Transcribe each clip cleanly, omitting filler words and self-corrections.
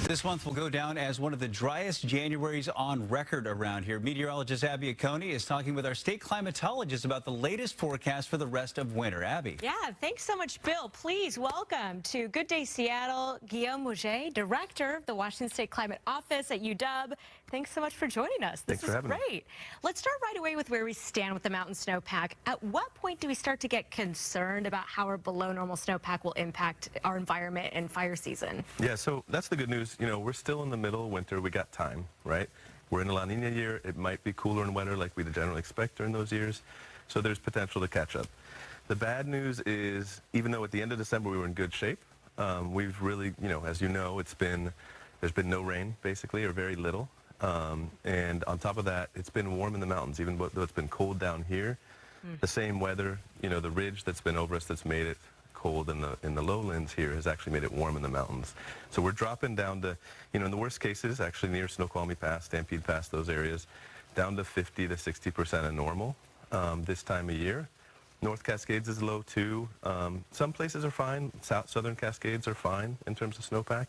This month will go down as one of the driest Januaries on record around here. Meteorologist Abby Aconi is talking with our state climatologist about the latest forecast for the rest of winter. Abby. Yeah, thanks so much, Bill. Please welcome to Good Day Seattle, Guillaume Mouget, Director of the Washington State Climate Office at UW. Thanks so much for joining us. This is great. Let's start right away with where we stand with the mountain snowpack. At what point do we start to get concerned about how our below normal snowpack will impact our environment and fire season? Yeah, so that's the good news. You know, we're still in the middle of winter. We got time, right? We're in a La Nina year. It might be cooler and wetter like we generally expect during those years. So there's potential to catch up. The bad news is, even though at the end of December we were in good shape, we've really, as you know, there's been no rain, basically, or very little. And on top of that, it's been warm in the mountains, even though it's been cold down here. The same weather, the ridge that's been over us that's made it cold in the lowlands here has actually made it warm in the mountains. So we're dropping down to, in the worst cases, actually near Snoqualmie Pass, Stampede Pass, those areas, down to 50 to 60% of normal this time of year. North Cascades is low too. Some places are fine. Southern Cascades are fine in terms of snowpack.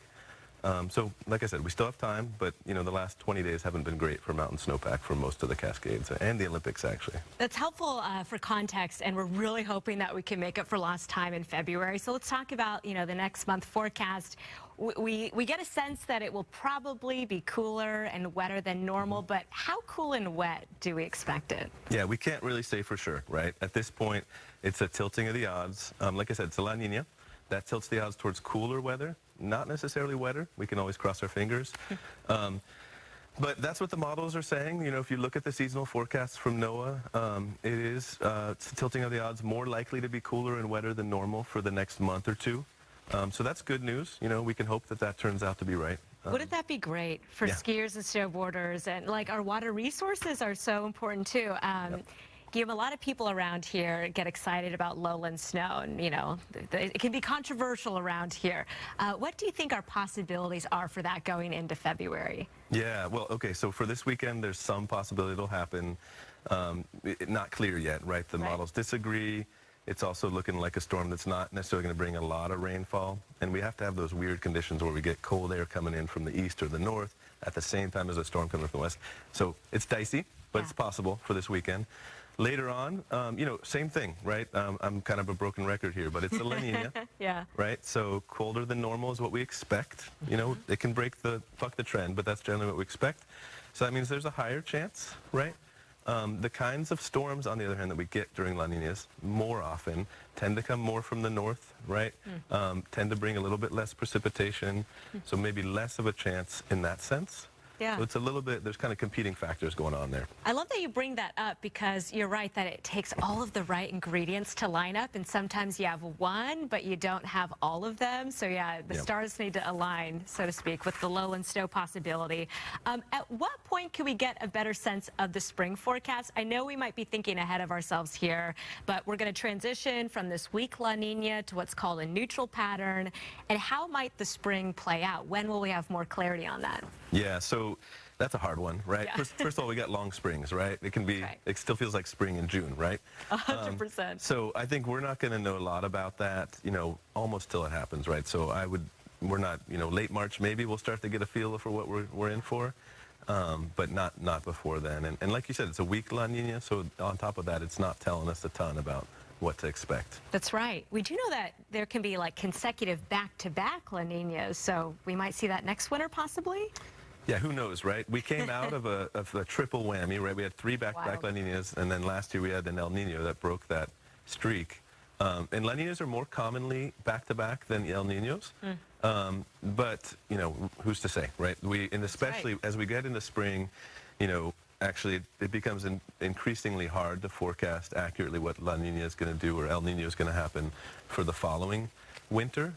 So, like I said, we still have time, but, the last 20 days haven't been great for mountain snowpack for most of the Cascades and the Olympics, actually. That's helpful for context, and we're really hoping that we can make up for lost time in February. So let's talk about, the next month forecast. We get a sense that it will probably be cooler and wetter than normal, but how cool and wet do we expect it? Yeah, we can't really say for sure, right? At this point, it's a tilting of the odds. Like I said, it's a La Nina. That tilts the odds towards cooler weather, not necessarily wetter. We can always cross our fingers. But that's what the models are saying. If you look at the seasonal forecasts from NOAA, it is tilting of the odds more likely to be cooler and wetter than normal for the next month or two. So that's good news. We can hope that turns out to be right. Wouldn't that be great for skiers and snowboarders? And our water resources are so important too. Guillaume, a lot of people around here get excited about lowland snow, and it can be controversial around here. What do you think our possibilities are for that going into February? Yeah, well, okay, so for this weekend, there's some possibility it'll happen. Not clear yet, right? The models disagree. It's also looking like a storm that's not necessarily going to bring a lot of rainfall. And we have to have those weird conditions where we get cold air coming in from the east or the north at the same time as a storm coming from the west. So it's dicey, but it's possible for this weekend. Later on, same thing, right? I'm kind of a broken record here, but it's a La Nina, right? So colder than normal is what we expect. It can buck the trend, but that's generally what we expect. So that means there's a higher chance, right? The kinds of storms, on the other hand, that we get during La Ninas more often tend to come more from the north, right? Tend to bring a little bit less precipitation, so maybe less of a chance in that sense. Yeah. So it's a little bit, there's kind of competing factors going on there. I love that you bring that up, because you're right that it takes all of the right ingredients to line up, and sometimes you have one, but you don't have all of them. So yeah, the stars need to align, so to speak, with the lowland snow possibility. At what point can we get a better sense of the spring forecast? I know we might be thinking ahead of ourselves here, but we're going to transition from this weak La Nina to what's called a neutral pattern. And how might the spring play out? When will we have more clarity on that? Yeah, so that's a hard one, right? Yeah. First of all, we got long springs, right? It can be, it still feels like spring in June, right? 100%. So I think we're not going to know a lot about that, almost till it happens, right? So we're not, late March maybe we'll start to get a feel for what we're in for, but not before then. And like you said, it's a weak La Nina, so on top of that, it's not telling us a ton about what to expect. That's right. We do know that there can be consecutive back-to-back La Ninas, so we might see that next winter possibly? Yeah, who knows, right? We came out of a triple whammy, right? We had 3 back-to-back La Ninas, and then last year we had an El Nino that broke that streak. And La Ninas are more commonly back-to-back than El Ninos. But, who's to say, right? And especially as we get into spring, actually it becomes increasingly hard to forecast accurately what La Nina is going to do or El Nino is going to happen for the following winter.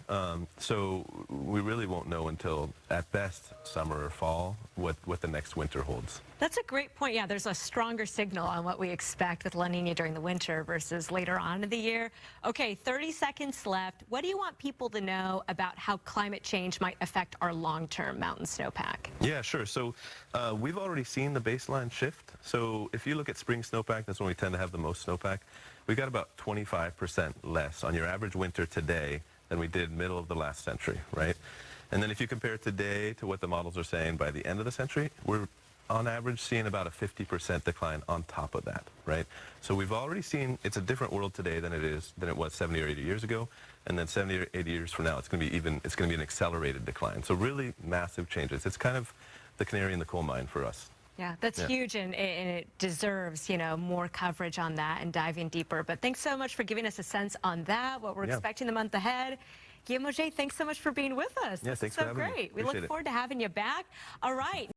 So we really won't know until, at best, summer or fall, what the next winter holds. That's a great point. Yeah, there's a stronger signal on what we expect with La Nina during the winter versus later on in the year. Okay, 30 seconds left. What do you want people to know about how climate change might affect our long-term mountain snowpack? Yeah, sure. So we've already seen the baseline shift. So if you look at spring snowpack, that's when we tend to have the most snowpack. We've got about 25% less on your average winter today than we did middle of the last century, right? And then if you compare today to what the models are saying by the end of the century, we're on average seeing about a 50% decline on top of that, right? So we've already seen it's a different world today than it was 70 or 80 years ago, and then 70 or 80 years from now it's going to be an accelerated decline. So really massive changes. It's kind of the canary in the coal mine for us. Yeah, that's huge, and it deserves, more coverage on that and diving deeper. But thanks so much for giving us a sense on that, what we're expecting the month ahead. Guillaume Auger, thanks so much for being with us. Yeah, thanks for having me. So great. We look Appreciate it. forward to having you back. All right.